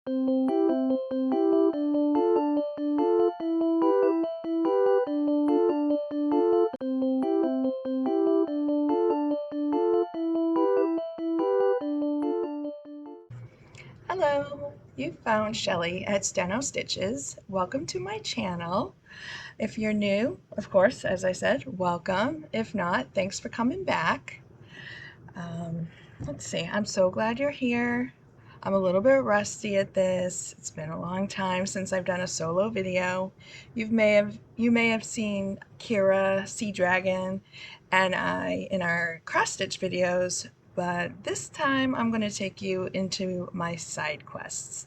Hello, you found Shelley at Stenostitches. Welcome to my channel. If you're new, of course, as I said, welcome. If not, thanks for coming back. Let's see, I'm so glad you're here. I'm a little bit rusty at this. It's been a long time since I've done a solo video. You may have seen Kira, Sea Dragon, and I in our cross stitch videos, but this time I'm going to take you into my side quests.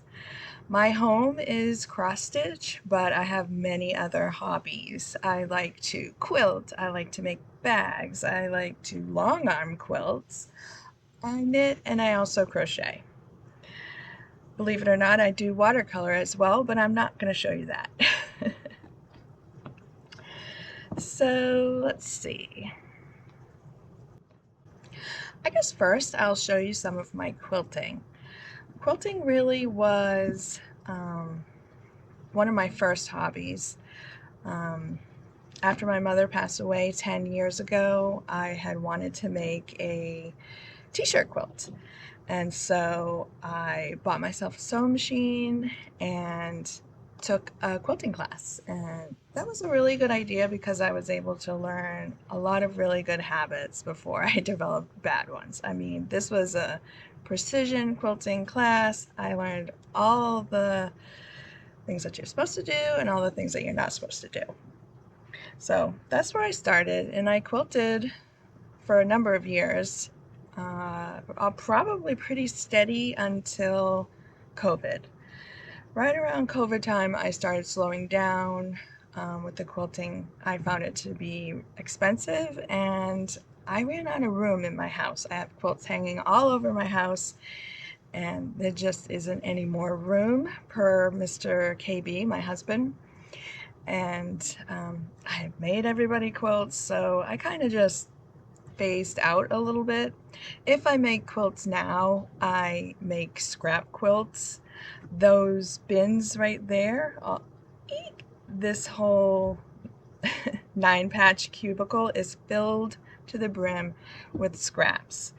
My home is cross stitch, but I have many other hobbies. I like to quilt, I like to make bags, I like to long arm quilts, I knit, and I also crochet. Believe it or not, I do watercolor as well, but I'm not going to show you that. So let's see. I guess first I'll show you some of my quilting. Quilting really was one of my first hobbies. After my mother passed away 10 years ago, I had wanted to make a t-shirt quilt. And so I bought myself a sewing machine and took a quilting class. And that was a really good idea because I was able to learn a lot of really good habits before I developed bad ones. I mean, this was a precision quilting class. I learned all the things that you're supposed to do and all the things that you're not supposed to do. So that's where I started, and I quilted for a number of years, probably pretty steady until COVID. Right around COVID time, I started slowing down with the quilting. I found it to be expensive, and I ran out of room in my house. I have quilts hanging all over my house, and there just isn't any more room per Mr. KB, my husband. And I made everybody quilts, so I kind of just phased out a little bit. If I make quilts now, I make scrap quilts. Those bins right there, this whole 9-patch cubicle is filled to the brim with scraps.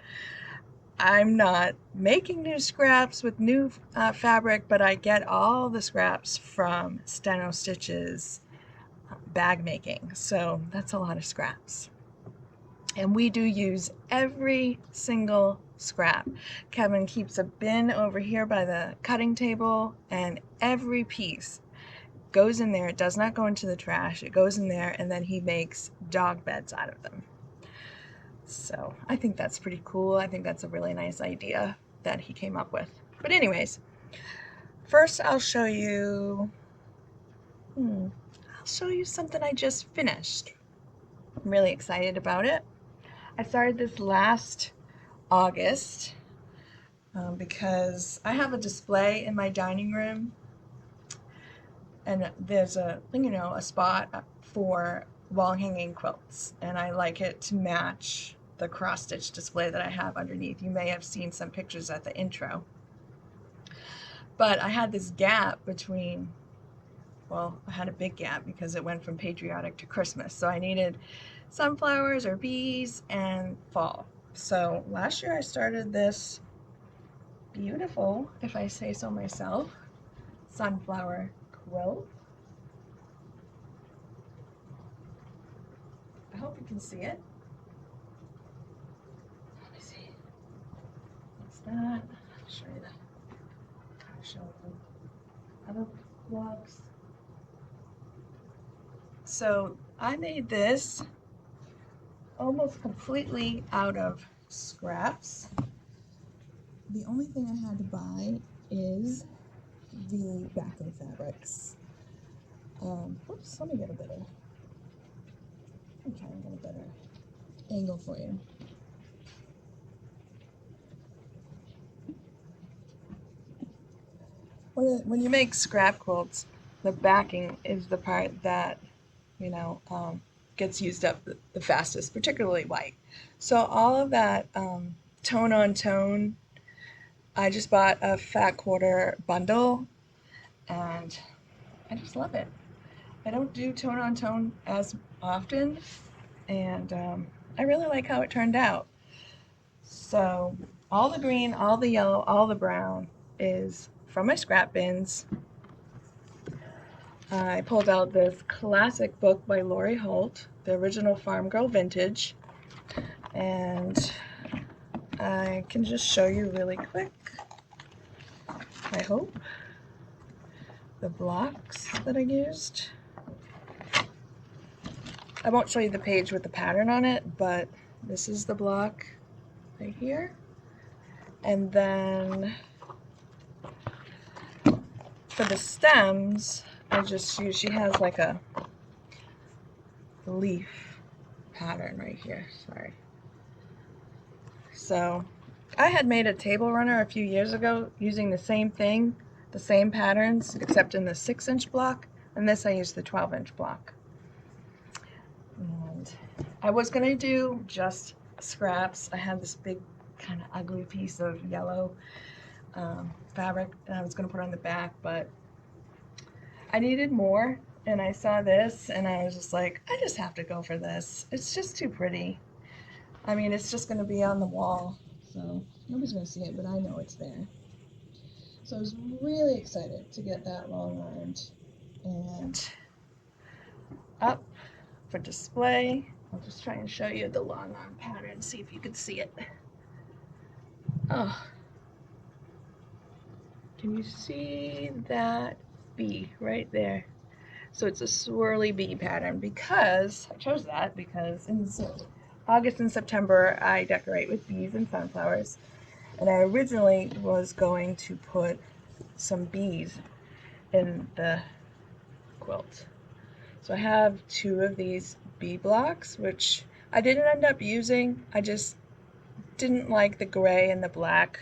I'm not making new scraps with new fabric, but I get all the scraps from Stenostitches bag making, so that's a lot of scraps. And we do use every single scrap. Kevin keeps a bin over here by the cutting table, and every piece goes in there. It does not go into the trash. It goes in there, and then he makes dog beds out of them. So I think that's pretty cool. I think that's a really nice idea that he came up with. But anyways, first I'll show you something I just finished. I'm really excited about it. I started this last August because I have a display in my dining room, and there's a spot for wall hanging quilts, and I like it to match the cross stitch display that I have underneath. You may have seen some pictures at the intro. But I had this gap between, well, I had a big gap because it went from patriotic to Christmas. So I needed sunflowers or bees and fall. So last year I started this beautiful, if I say so myself, sunflower quilt. I hope you can see it. Let me see. What's that? I'll show you that. I'll show you other blocks. So I made this almost completely out of scraps. The only thing I had to buy is the backing fabrics. Oops, let me get a better. I'm trying to get a better angle for you. When you make scrap quilts, the backing is the part that, gets used up the fastest, particularly white. So all of that tone on tone I just bought a fat quarter bundle and I just love it. I don't do tone on tone as often, and I really like how it turned out. So all the green, all the yellow, all the brown is from my scrap bins. I pulled out this classic book by Lori Holt, the original Farm Girl Vintage, and I can just show you really quick, I hope, the blocks that I used. I won't show you the page with the pattern on it, but this is the block right here. And then for the stems, I just use, she has like a leaf pattern right here, sorry. So I had made a table runner a few years ago using the same thing, the same patterns, except in the 6-inch block, and this I used the 12-inch block. And I was gonna do just scraps. I had this big kind of ugly piece of yellow fabric and I was gonna put on the back, but I needed more, and I saw this and I was just like, I just have to go for this. It's just too pretty. I mean, it's just gonna be on the wall, so nobody's gonna see it, but I know it's there. So I was really excited to get that long armed and up for display. I'll just try and show you the long arm pattern, see if you can see it. Oh, can you see that bee right there? So it's a swirly bee pattern because I chose that because in August and September I decorate with bees and sunflowers, and I originally was going to put some bees in the quilt. So I have 2 of these bee blocks, which I didn't end up using. I just didn't like the gray and the black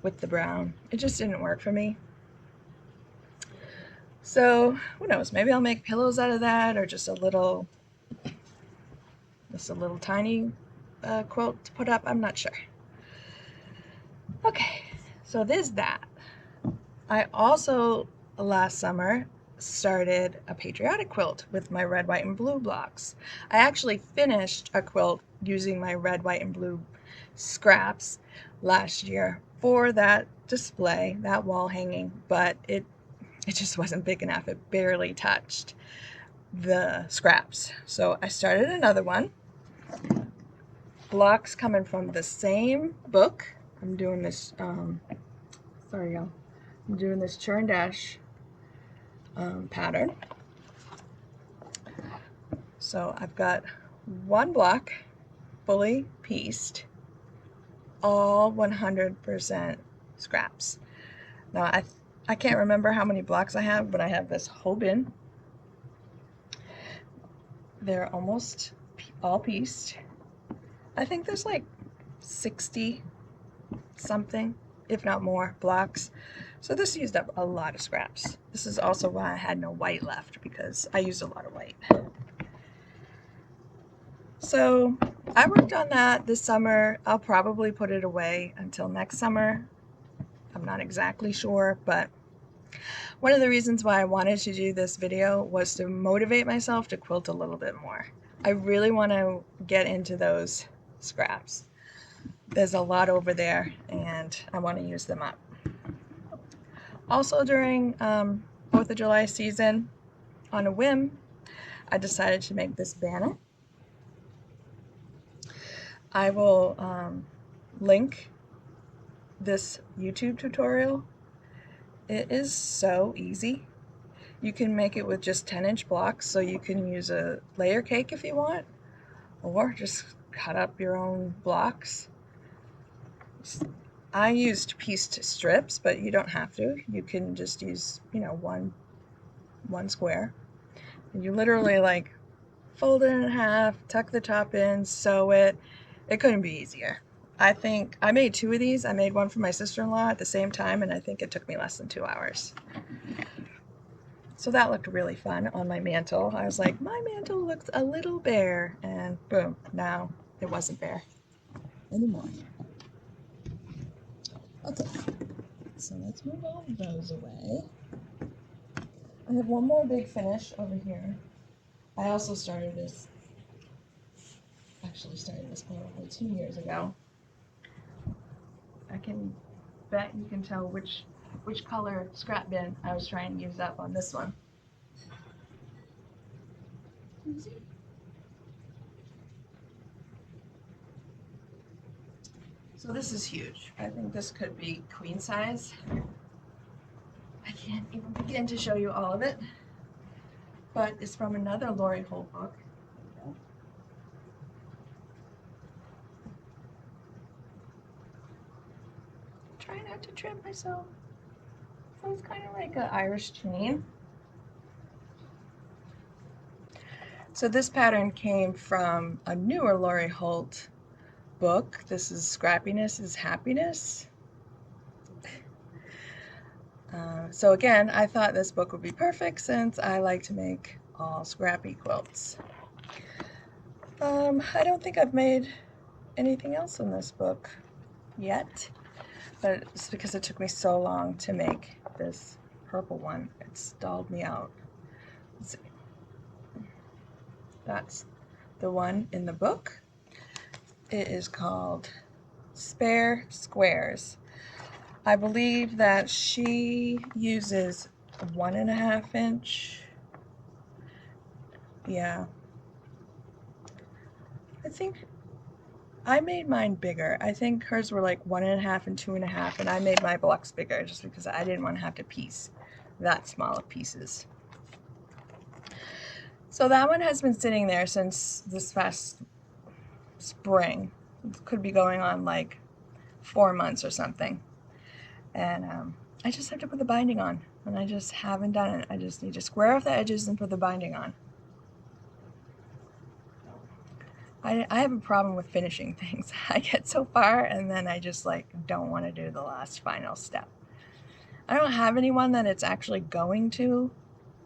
with the brown. It just didn't work for me. So who knows, maybe I'll make pillows out of that, or just a little tiny quilt to put up. I'm not sure. Okay, so there's that. I also last summer started a patriotic quilt with my red, white, and blue blocks. I actually finished a quilt using my red, white, and blue scraps last year for that display, that wall hanging, but it just wasn't big enough. It barely touched the scraps. So I started another one. Blocks coming from the same book. I'm doing this, sorry y'all, I'm doing this churn dash pattern. So I've got 1 block fully pieced, all 100% scraps. Now I can't remember how many blocks I have, but I have this whole bin. They're almost all pieced. I think there's like 60 something, if not more, blocks. So this used up a lot of scraps. This is also why I had no white left, because I used a lot of white. So I worked on that this summer. I'll probably put it away until next summer. I'm not exactly sure, but one of the reasons why I wanted to do this video was to motivate myself to quilt a little bit more. I really want to get into those scraps. There's a lot over there and I want to use them up. Also during 4th of July season, on a whim, I decided to make this banner. I will link this YouTube tutorial. It is so easy. You can make it with just 10-inch blocks, so you can use a layer cake if you want, or just cut up your own blocks. I used pieced strips, but you don't have to. You can just use, you know, one square. And you literally like fold it in half, tuck the top in, sew it. It couldn't be easier. I think I made 2 of these. I made one for my sister-in-law at the same time, and I think it took me less than 2 hours. So that looked really fun on my mantle. I was like, my mantle looks a little bare, and boom, now it wasn't bare anymore. Okay, so let's move all of those away. I have one more big finish over here. I also started this, probably 2 years ago. I can bet you can tell which color scrap bin I was trying to use up on this one. So this is huge. I think this could be queen size. I can't even begin to show you all of it, but it's from another Lori Holt book. Try not to trip myself. So it's kind of like an Irish chain. So this pattern came from a newer Lori Holt book. This is Scrappiness is Happiness. So again, I thought this book would be perfect since I like to make all scrappy quilts. I don't think I've made anything else in this book yet, but it's because it took me so long to make this purple one. It stalled me out. Let's see. That's the one in the book. It is called Spare Squares. I believe that she uses 1.5 inch. Yeah. I think I made mine bigger. I think hers were like 1.5 and 2.5, and I made my blocks bigger just because I didn't want to have to piece that small of pieces. So that one has been sitting there since this past spring. It could be going on like 4 months or something. And I just have to put the binding on, and I just haven't done it. I just need to square off the edges and put the binding on. I have a problem with finishing things. I get so far and then I just like don't want to do the last final step. I don't have anyone that it's actually going to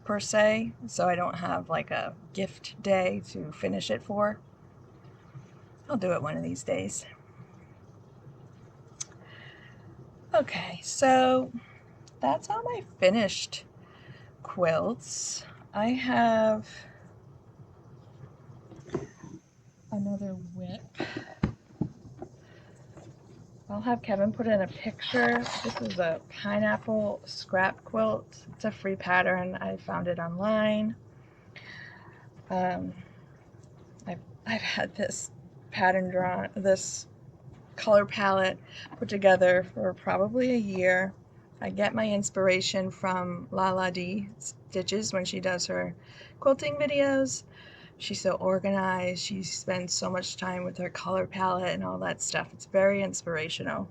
per se, so I don't have like a gift day to finish it for. I'll do it one of these days. Okay, so that's all my finished quilts. I have another whip. I'll have Kevin put in a picture. This is a pineapple scrap quilt. It's a free pattern. I found it online. I've had this pattern drawn, this color palette put together for probably a year. I get my inspiration from LaladeeStitches when she does her quilting videos. She's so organized. She spends so much time with her color palette and all that stuff. It's very inspirational.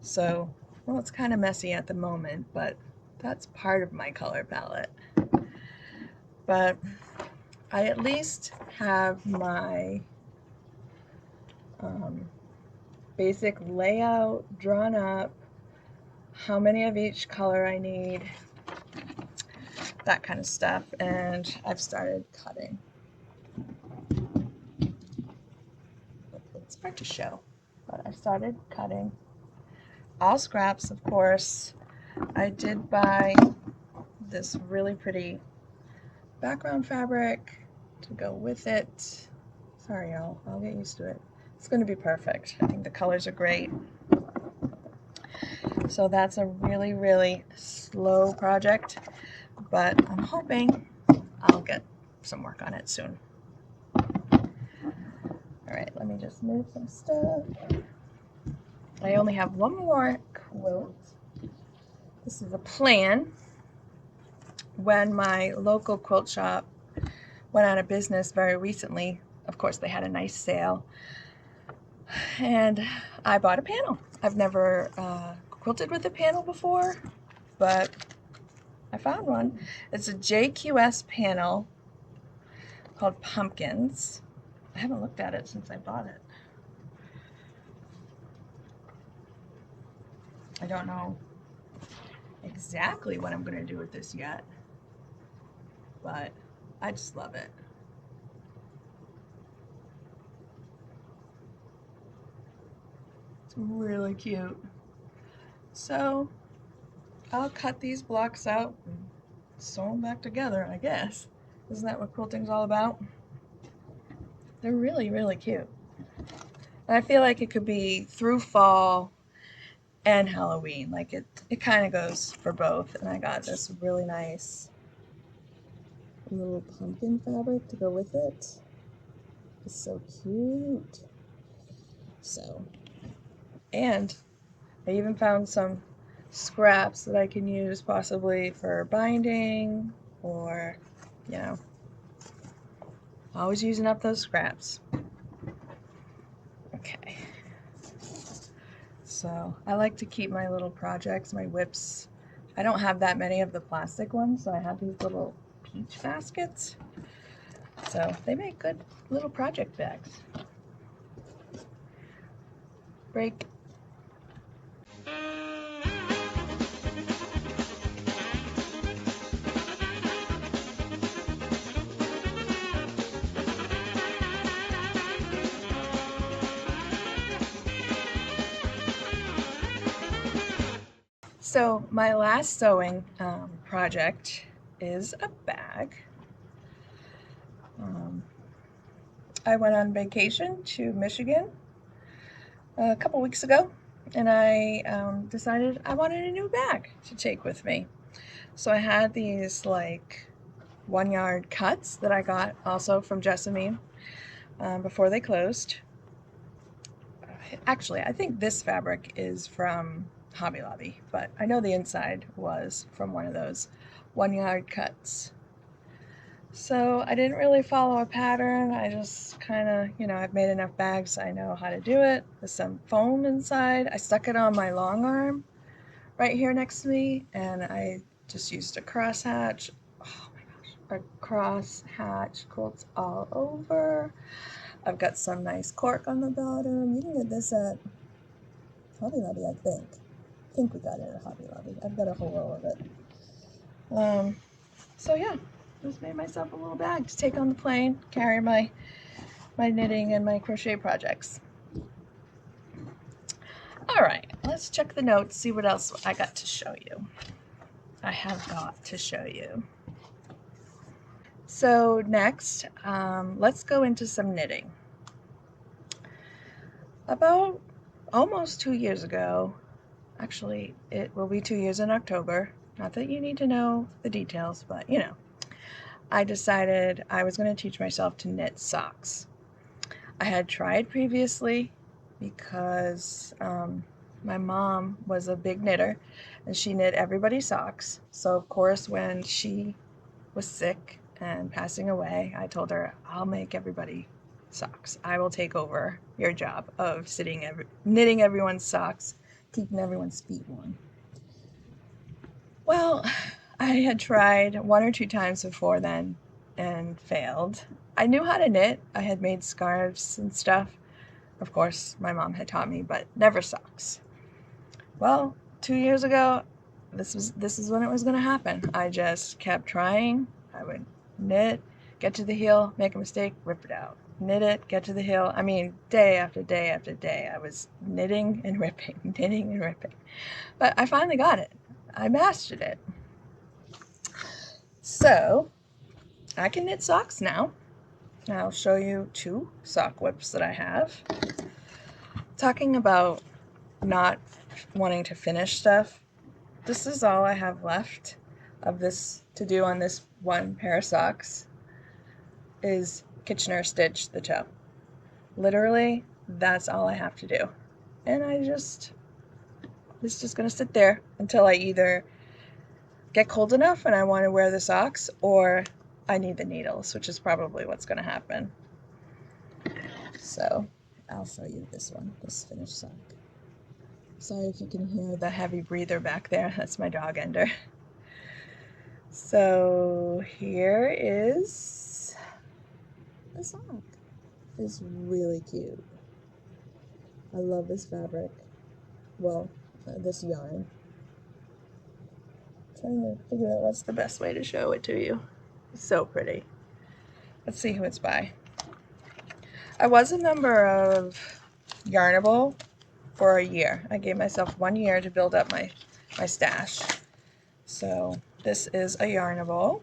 So, well, it's kind of messy at the moment, but that's part of my color palette. But I at least have my basic layout drawn up, how many of each color I need, that kind of stuff, and I've started cutting. It's hard to show, but I started cutting. All scraps, of course. I did buy this really pretty background fabric to go with it. Sorry, y'all, I'll get used to it. It's going to be perfect. I think the colors are great. So that's a really, really slow project, but I'm hoping I'll get some work on it soon. All right, let me just move some stuff. I only have one more quilt. This is a plan. When my local quilt shop went out of business very recently, of course they had a nice sale, and I bought a panel. I've never quilted with a panel before, but I found one. It's a JQS panel called Pumpkins. I haven't looked at it since I bought it. I don't know exactly what I'm going to do with this yet, but I just love it. It's really cute. So I'll cut these blocks out and sew them back together, I guess. Isn't that what quilting's all about? They're really, really cute. And I feel like it could be through fall and Halloween. Like it kind of goes for both. And I got this really nice little pumpkin fabric to go with it. It's so cute. So, and I even found some scraps that I can use possibly for binding, or, you know, always using up those scraps. Okay. So I like to keep my little projects, my whips. I don't have that many of the plastic ones, so I have these little peach baskets. So they make good little project bags. Break. So my last sewing project is a bag. I went on vacation to Michigan a couple weeks ago, and I decided I wanted a new bag to take with me. So I had these like 1-yard cuts that I got also from Jessamine before they closed. Actually, I think this fabric is from Hobby Lobby, but I know the inside was from one of those 1-yard cuts. So I didn't really follow a pattern. I just kind of, you know, I've made enough bags, I know how to do it. There's some foam inside. I stuck it on my long arm right here next to me, and I just used a cross hatch. Oh my gosh, a cross hatch quilts all over. I've got some nice cork on the bottom. You can get this at Hobby Lobby, I think. I think we got it at Hobby Lobby. I've got a whole row of it. So yeah, just made myself a little bag to take on the plane, carry my knitting and my crochet projects. All right, let's check the notes, see what else I got to show you. I have got to show you. So next, let's go into some knitting. About almost 2 years ago, actually it will be 2 years in October, not that you need to know the details, but you know, I decided I was going to teach myself to knit socks. I had tried previously because my mom was a big knitter and she knit everybody's socks. So of course when she was sick and passing away, I told her, I'll make everybody socks. I will take over your job of knitting everyone's socks, keeping everyone's feet warm. Well, I had tried 1 or 2 times before then and failed. I knew how to knit. I had made scarves and stuff. Of course, my mom had taught me, but never socks. Well, 2 years ago, this is when it was going to happen. I just kept trying. I would knit, get to the heel, make a mistake, rip it out. Knit it, get to the heel. I mean, day after day after day, I was knitting and ripping, knitting and ripping. But I finally got it. I mastered it. So I can knit socks now. I'll show you 2 sock whips that I have. Talking about not wanting to finish stuff, this is all I have left of this to do on this one pair of socks is Kitchener stitch the toe. Literally, that's all I have to do. And it's just gonna sit there until I either get cold enough and I want to wear the socks, or I need the needles, which is probably what's gonna happen. So I'll show you this one, this finished sock. Sorry if you can hear the heavy breather back there. That's my dog Ender. So here is the sock. It's really cute. I love this fabric. Well, this yarn. I'm trying to figure out what's the best way to show it to you. It's so pretty. Let's see who it's by. I was a member of Yarnable for a year. I gave myself 1 year to build up my stash. So this is a Yarnable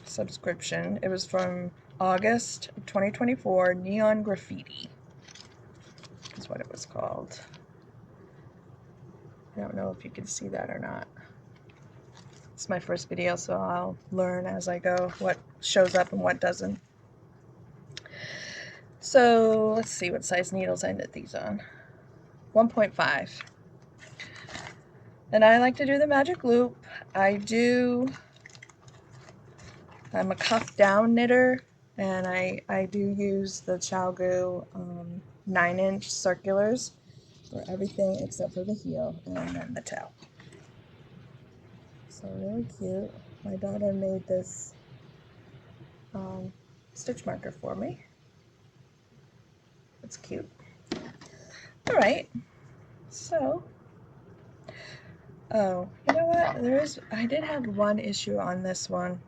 subscription. It was from August 2024. Neon Graffiti is what it was called. I don't know if you can see that or not. It's my first video, so I'll learn as I go what shows up and what doesn't. So let's see what size needles I knit these on. 1.5. And I like to do the magic loop. I'm a cuff down knitter, and I do use the ChiaoGoo 9-inch circulars for everything except for the heel and then the toe. So really cute. My daughter made this stitch marker for me. It's cute. All right, so, oh, you know what? I did have one issue on this one.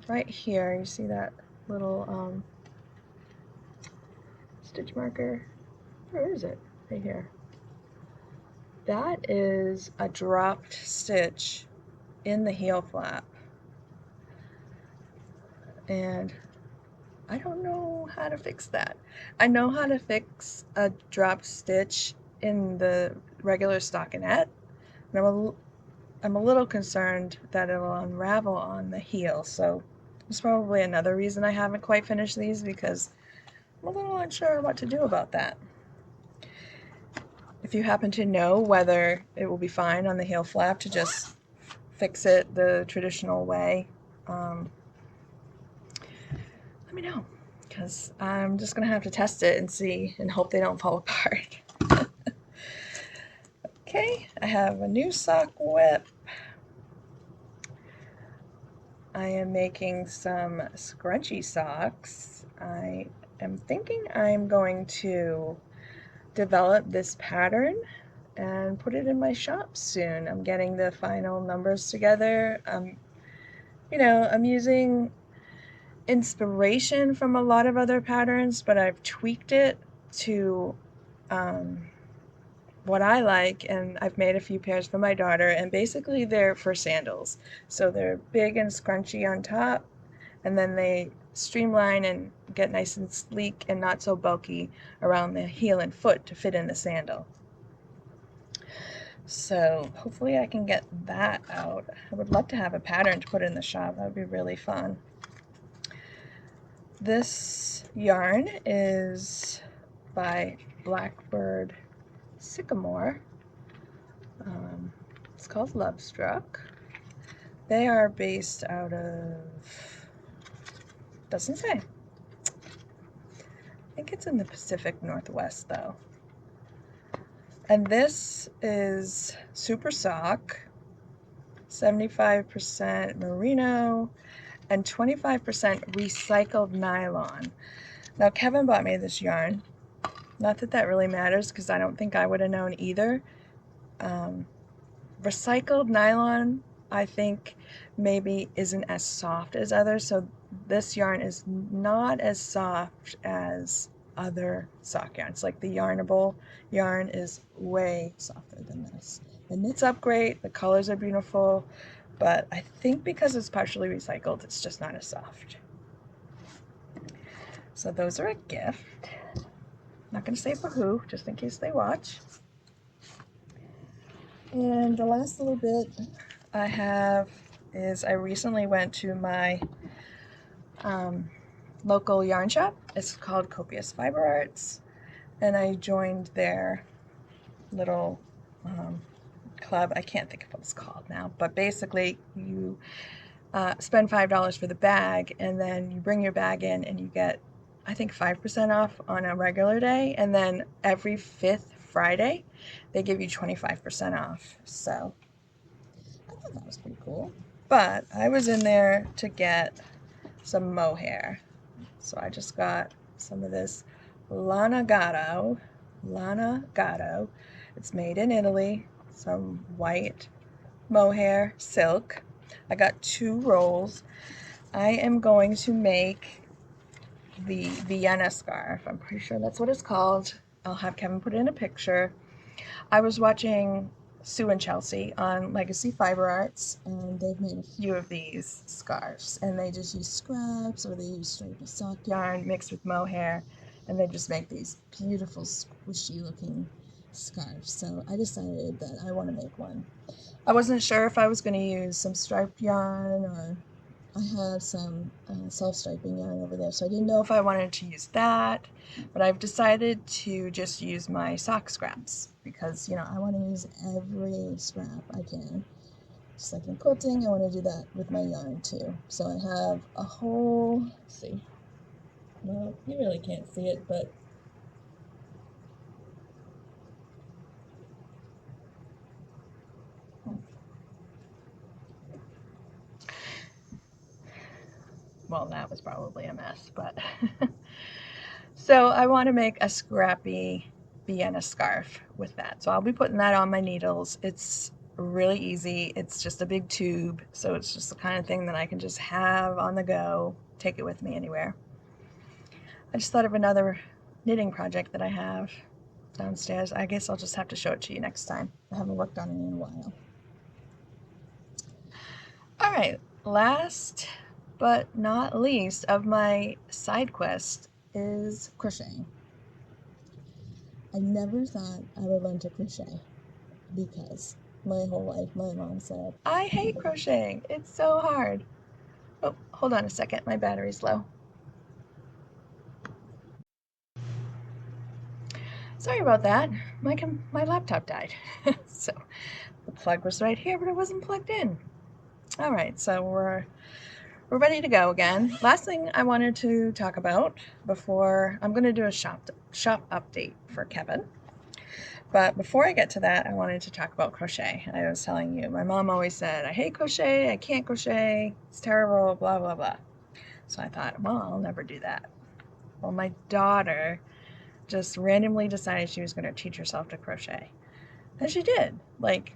Right here, you see that little stitch marker? Where is it? Right here. That is a dropped stitch in the heel flap. And I don't know how to fix that. I know how to fix a drop stitch in the regular stockinette, and I'm a little concerned that it'll unravel on the heel, so it's probably another reason I haven't quite finished these, because I'm a little unsure what to do about that. If you happen to know whether it will be fine on the heel flap to just fix it the traditional way, let me know, because I'm just gonna have to test it and see and hope they don't fall apart. Okay, I have a new sock whip. I am making some scrunchy socks. I am thinking I'm going to develop this pattern and put it in my shop soon. I'm getting the final numbers together. You know, I'm using inspiration from a lot of other patterns, but I've tweaked it to what I like, and I've made a few pairs for my daughter, and basically they're for sandals. So they're big and scrunchy on top, and then they streamline and get nice and sleek and not so bulky around the heel and foot to fit in the sandal. So hopefully I can get that out. I would love to have a pattern to put in the shop. That would be really fun. This yarn is by Blackbird Sycamore. It's called Love Struck. They are based out of, doesn't say. I think it's in the Pacific Northwest though. And this is super sock, 75% merino and 25% recycled nylon. Now Kevin bought me this yarn. Not that that really matters, because I don't think I would have known either. Recycled nylon, I think, maybe isn't as soft as others, so this yarn is not as soft as other sock yarns. Like the Yarnable yarn is way softer than this. It knits up great, the colors are beautiful, but I think because it's partially recycled, it's just not as soft. So those are a gift. Not going to say for who, just in case they watch. And the last little bit I have is I recently went to my local yarn shop. It's called Copious Fiber Arts, and I joined their little club. I can't think of what it's called now, but basically you spend $5 for the bag, and then you bring your bag in and you get, I think, 5% off on a regular day, and then every 5th Friday they give you 25% off. So I thought that was pretty cool. But I was in there to get some mohair, so I just got some of this Lana Gatto. It's made in Italy. Some white mohair silk. I got 2 rolls. I am going to make the Vienna scarf. I'm pretty sure that's what it's called. I'll have Kevin put in a picture. I was watching Sue and Chelsea on Legacy Fiber Arts, and they've made a few of these scarves, and they just use scraps or they use striped sock yarn mixed with mohair, and they just make these beautiful squishy looking scarves. So I decided that I want to make one. I wasn't sure if I was going to use some striped yarn, or I have some self-striping yarn over there, so I didn't know if I wanted to use that, but I've decided to just use my sock scraps because, you know, I want to use every scrap I can. Just like in quilting, I want to do that with my yarn too. So I have a whole, let's see, well, you really can't see it, but well, that was probably a mess, but so I want to make a scrappy Vienna scarf with that. So I'll be putting that on my needles. It's really easy. It's just a big tube, so it's just the kind of thing that I can just have on the go, take it with me anywhere. I just thought of another knitting project that I have downstairs. I guess I'll just have to show it to you next time. I haven't worked on it in a while. All right, last but not least of my side quest is crocheting. I never thought I would learn to crochet because my whole life my mom said, I hate crocheting, it's so hard. Oh, hold on a second, my battery's low. Sorry about that, my laptop died. So the plug was right here, but it wasn't plugged in. All right, so we're ready to go again. Last thing I wanted to talk about before I'm going to do a shop update for Kevin. But before I get to that, I wanted to talk about crochet. I was telling you, my mom always said, I hate crochet, I can't crochet, it's terrible, blah, blah, blah. So I thought, well, I'll never do that. Well, my daughter just randomly decided she was going to teach herself to crochet. And she did, like,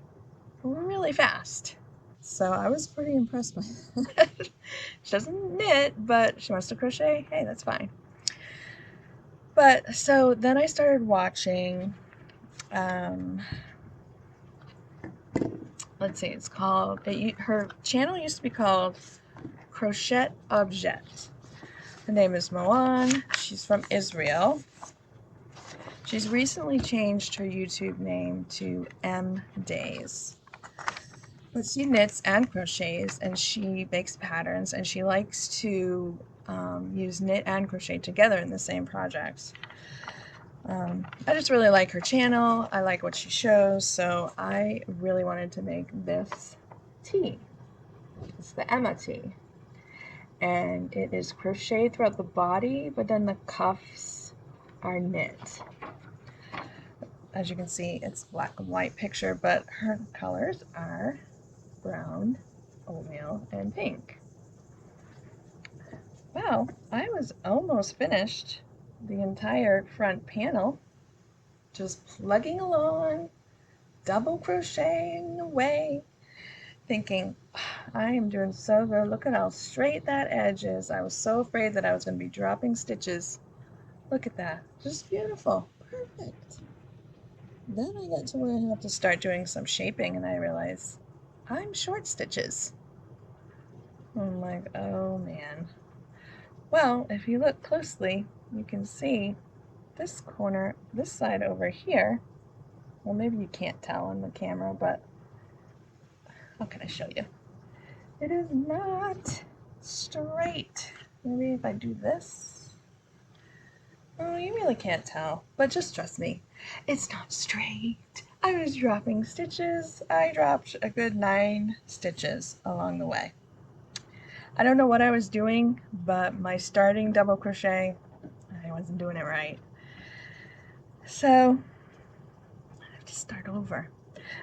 really fast. So I was pretty impressed by that. She doesn't knit, but she wants to crochet. Hey, that's fine. But so then I started watching, let's see, it's called, her channel used to be called Crochet Object. Her name is Moan. She's from Israel. She's recently changed her YouTube name to Mday. But she knits and crochets, and she makes patterns, and she likes to use knit and crochet together in the same projects. I just really like her channel. I like what she shows, so I really wanted to make this tee. It's the Emma tee, and it is crocheted throughout the body, but then the cuffs are knit. As you can see, it's black and white picture, but her colors are brown, oatmeal, and pink. Well, I was almost finished the entire front panel, just plugging along, double crocheting away, thinking, I am doing so good. Look at how straight that edge is. I was so afraid that I was going to be dropping stitches. Look at that. Just beautiful. Perfect. Then I got to where I have to start doing some shaping, and I realized I'm short stitches. I'm like, oh man. Well, if you look closely, you can see this corner, this side over here. Well, maybe you can't tell on the camera, but how can I show you? It is not straight. Maybe if I do this. Oh, you really can't tell, but just trust me, it's not straight. I was dropping stitches. I dropped a good 9 stitches along the way. I don't know what I was doing, but my starting double crochet, I wasn't doing it right. So I have to start over.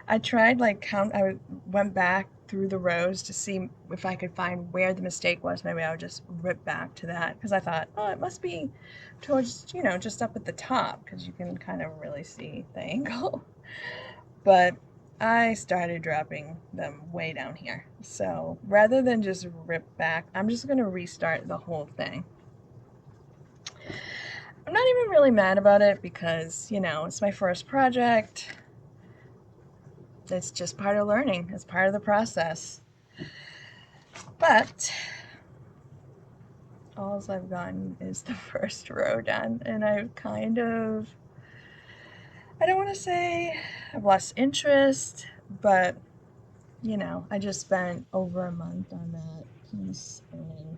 I tried I went back through the rows to see if I could find where the mistake was. Maybe I would just rip back to that, because I thought, oh, it must be towards, you know, just up at the top, because you can kind of really see the angle. But I started dropping them way down here. So rather than just rip back, I'm just going to restart the whole thing. I'm not even really mad about it because, you know, it's my first project. It's just part of learning. It's part of the process. But all I've gotten is the first row done, and I've kind of, I don't want to say I've lost interest, but you know, I just spent over a month on that piece and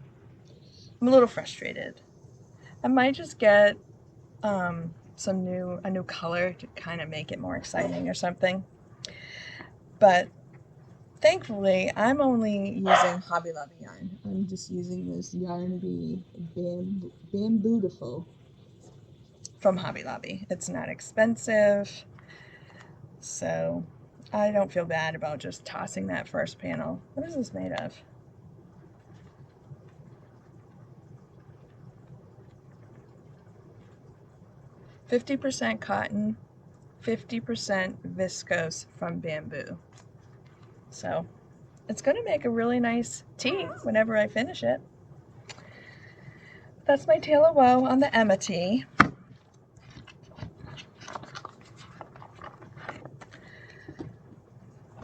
I'm a little frustrated. I might just get a new color to kind of make it more exciting or something. But thankfully, I'm only using Hobby Lobby yarn. I'm just using this Yarn Bee Bambootiful from Hobby Lobby. It's not expensive, so I don't feel bad about just tossing that first panel. What is this made of? "50% cotton, 50% viscose from bamboo." So it's going to make a really nice tee whenever I finish it. That's my Tale of Woe on the Emma tee.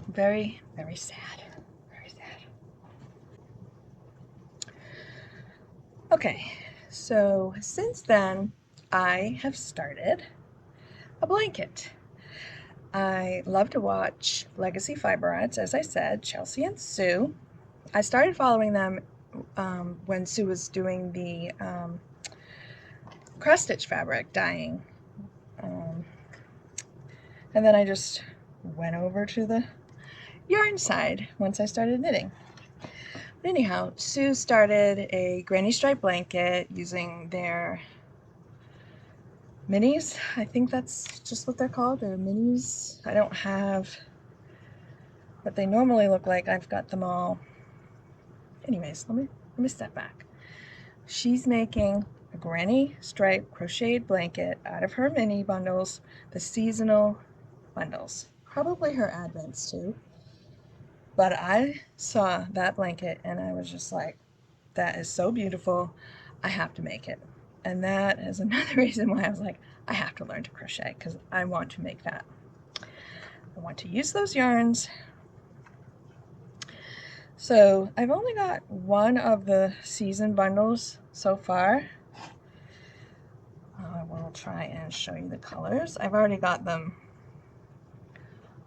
Very, very sad. Very sad. Okay, so since then, I have started a blanket. I love to watch Legacy Fiber Arts, as I said, Chelsea and Sue. I started following them when Sue was doing the cross stitch fabric dyeing. And then I just went over to the yarn side once I started knitting. But anyhow, Sue started a granny stripe blanket using their minis. I think that's just what they're called. They're minis. I don't have what they normally look like. I've got them all. Anyways, let me step back. She's making a granny stripe crocheted blanket out of her mini bundles, the seasonal bundles. Probably her advents too. But I saw that blanket and I was just like, that is so beautiful. I have to make it. And that is another reason why I was like, I have to learn to crochet because I want to make that. I want to use those yarns. So I've only got one of the season bundles so far. I will try and show you the colors. I've already got them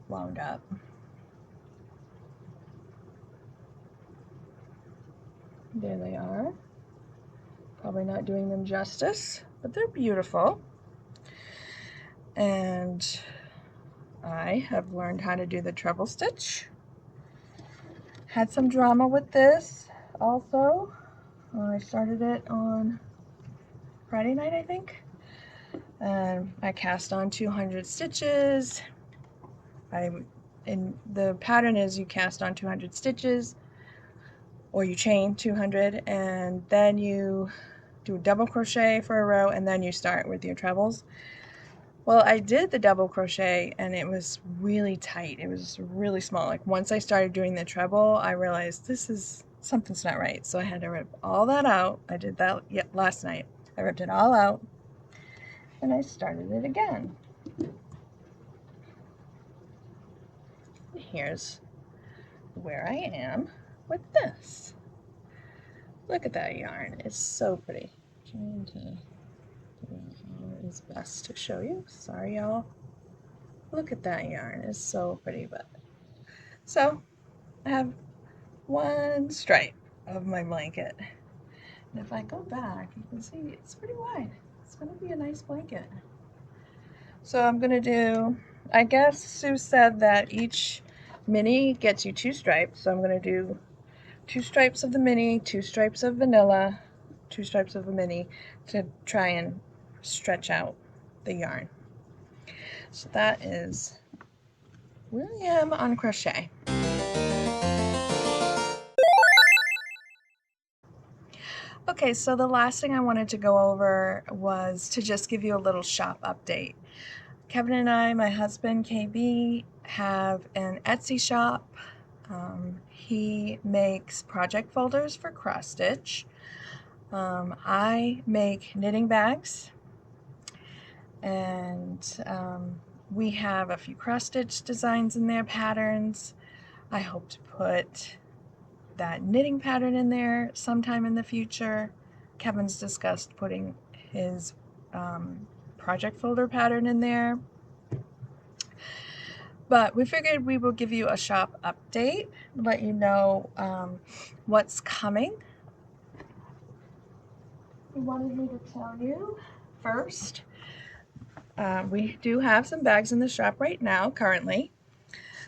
wound up. There they are. Probably not doing them justice, but they're beautiful. And I have learned how to do the treble stitch. Had some drama with this also. I started it on Friday night, I think. And I cast on 200 stitches. And the pattern is you cast on 200 stitches, or you chain 200, and then you do a double crochet for a row, and then you start with your trebles. Well, I did the double crochet and it was really tight. It was really small. Like once I started doing the treble, I realized something's not right. So I had to rip all that out. I did that last night. I ripped it all out and I started it again. Here's where I am with this. Look at that yarn. It's so pretty. I'm trying to do how is best to show you. Sorry, y'all. Look at that yarn. It's so pretty. But so I have one stripe of my blanket. And if I go back, you can see it's pretty wide. It's going to be a nice blanket. So I'm going to do, I guess Sue said that each mini gets you 2 stripes. So I'm going to do 2 stripes of the mini, 2 stripes of vanilla, 2 stripes of the mini to try and stretch out the yarn. So that is where I am on crochet. Okay, so the last thing I wanted to go over was to just give you a little shop update. Kevin and I, my husband KB, have an Etsy shop. He makes project folders for cross stitch. I make knitting bags And we have a few cross stitch designs in there, patterns. I hope to put that knitting pattern in there sometime in the future. Kevin's discussed putting his project folder pattern in there. But we figured we will give you a shop update, let you know what's coming. We wanted me to tell you first, we do have some bags in the shop right now, currently.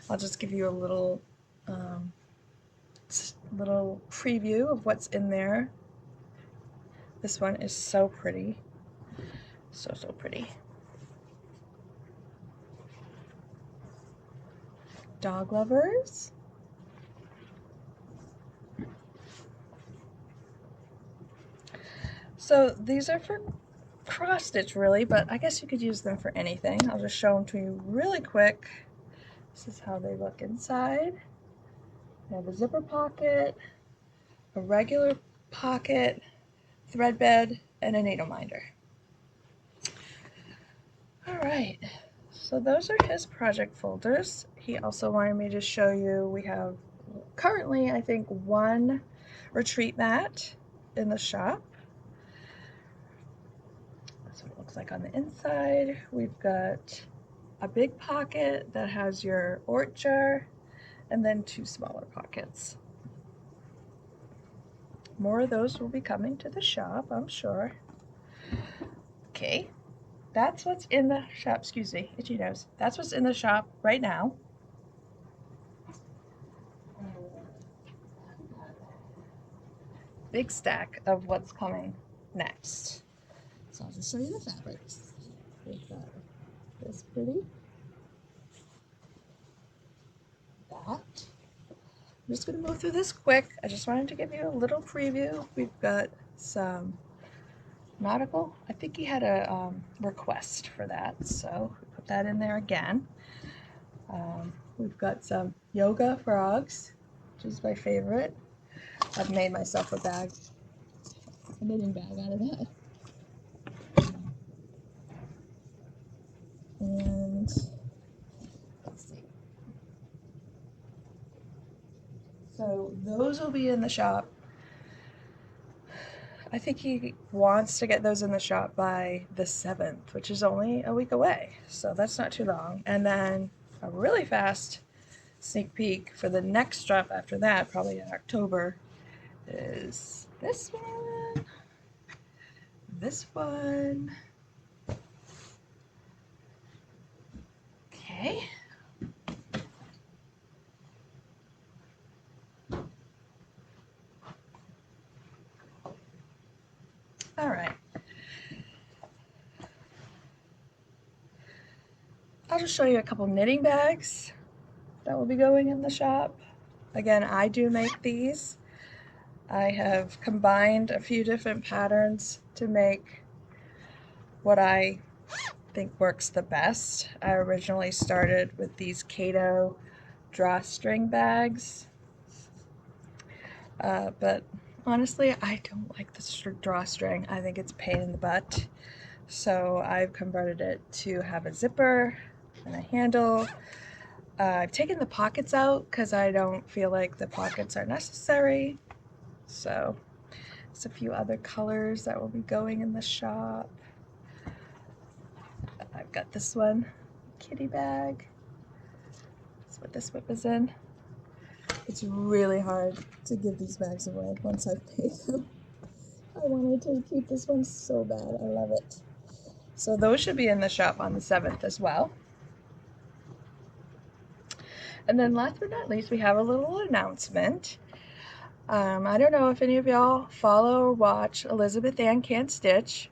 I'll just give you a little preview of what's in there. This one is so pretty. So pretty. Dog lovers. So these are for cross stitch really, but I guess you could use them for anything. I'll just show them to you really quick. This is how they look inside. They have a zipper pocket, a regular pocket, thread bed, and a needle minder. Alright, so those are his project folders. He also wanted me to show you, we have currently, I think, one retreat mat in the shop. That's what it looks like on the inside. We've got a big pocket that has your Ort jar, and then two smaller pockets. More of those will be coming to the shop, I'm sure. Okay, that's what's in the shop. Excuse me, itchy nose. That's what's in the shop right now. Big stack of what's coming next. So I'll just show you the fabrics. We've got this pretty. That. I'm just going to go through this quick. I just wanted to give you a little preview. We've got some nautical. I think he had a request for that, so we put that in there again. We've got some yoga frogs, which is my favorite. I've made myself a bag, a knitting bag out of that. And let's see. So those will be in the shop. I think he wants to get those in the shop by the 7th, which is only a week away. So that's not too long. And then a really fast sneak peek for the next drop after that, probably in October, is this one, this one. Okay. All right. I'll just show you a couple knitting bags that will be going in the shop. Again, I do make these. I have combined a few different patterns to make what I think works the best. I originally started with these Kato drawstring bags, but honestly, I don't like the drawstring. I think it's a pain in the butt. So I've converted it to have a zipper and a handle. I've taken the pockets out because I don't feel like the pockets are necessary. So there's a few other colors that will be going in the shop. I've got this one, kitty bag. That's what this whip is in. It's really hard to give these bags away once I've paid them. I wanted to keep this one so bad. I love it. So those should be in the shop on the 7th as well. And then last but not least, we have a little announcement. I don't know if any of y'all follow or watch Elizabeth Ann Can't Stitch.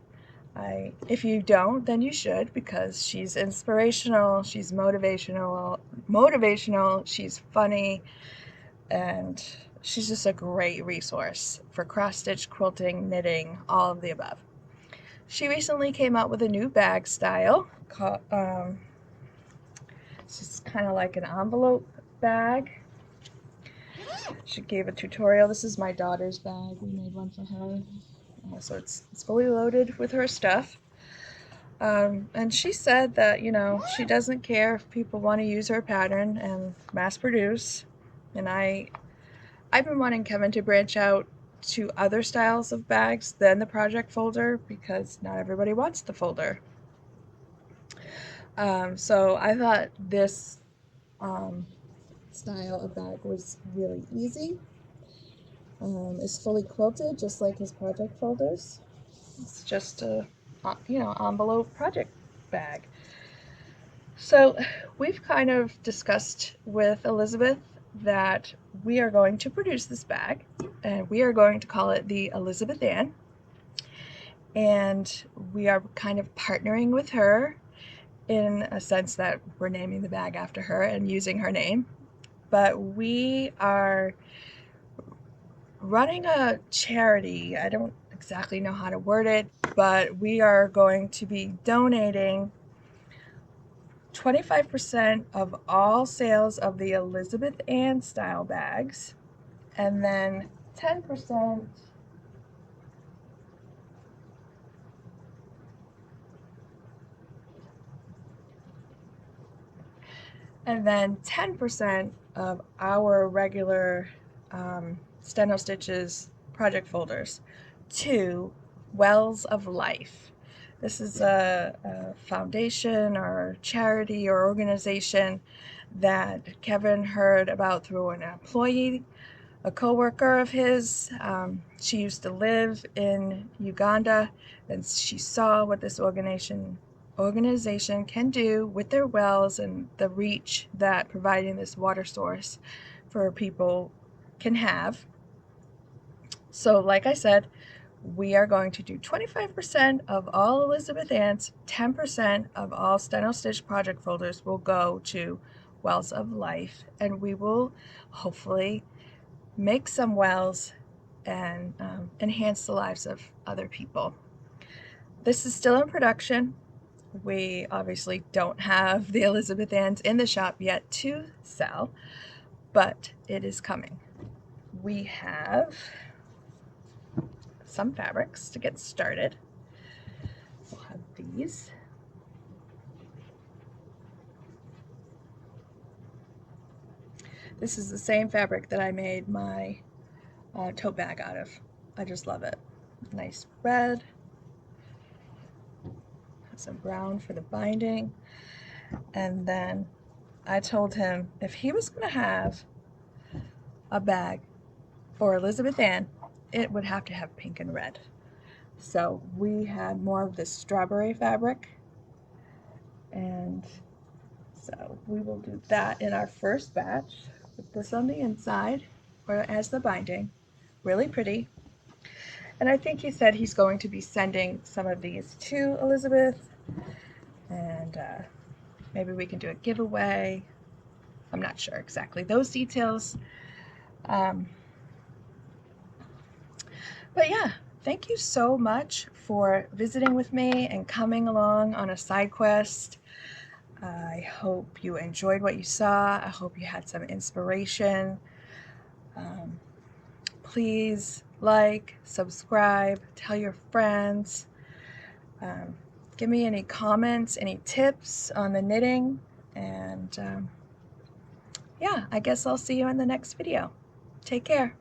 If you don't, then you should, because she's inspirational, she's motivational, she's funny, and she's just a great resource for cross-stitch, quilting, knitting, all of the above. She recently came out with a new bag style called, it's just kind of like an envelope bag. She gave a tutorial. This is my daughter's bag. We made one for her. So it's fully loaded with her stuff. And she said that, you know, she doesn't care if people want to use her pattern and mass produce. And I've been wanting Kevin to branch out to other styles of bags than the project folder because not everybody wants the folder. So I thought this style of bag was really easy. It's fully quilted just like his project folders. It's just a, you know, envelope project bag. So we've kind of discussed with Elizabeth that we are going to produce this bag and we are going to call it the Elizabeth Ann. And we are kind of partnering with her in a sense that we're naming the bag after her and using her name. But we are running a charity. I don't exactly know how to word it, but we are going to be donating 25% of all sales of the Elizabeth Ann style bags, and then 10% of our regular Stenostitches project folders to Wells of Life. This is a foundation or charity or organization that Kevin heard about through an employee, a co-worker of his. She used to live in Uganda, and she saw what this organization can do with their wells and the reach that providing this water source for people can have. So like I said, we are going to do 25% of all Elizabeth Ann's, 10% of all Steno Stitch project folders will go to Wells of Life, and we will hopefully make some wells and enhance the lives of other people. This is still in production. We obviously don't have the Elizabeth Ann's in the shop yet to sell, but it is coming. We have some fabrics to get started. We'll have these. This is the same fabric that I made my tote bag out of. I just love it. Nice red. Some brown for the binding. And then I told him if he was going to have a bag for Elizabeth Ann, it would have to have pink and red. So we had more of this strawberry fabric, and so we will do that in our first batch. Put this on the inside or as the binding. Really pretty. And I think he said he's going to be sending some of these to Elizabeth, and maybe we can do a giveaway. I'm not sure exactly those details. But yeah, thank you so much for visiting with me and coming along on a side quest. I hope you enjoyed what you saw. I hope you had some inspiration. Please like, subscribe, tell your friends. Give me any comments, any tips on the knitting, and yeah, I guess I'll see you in the next video. Take care.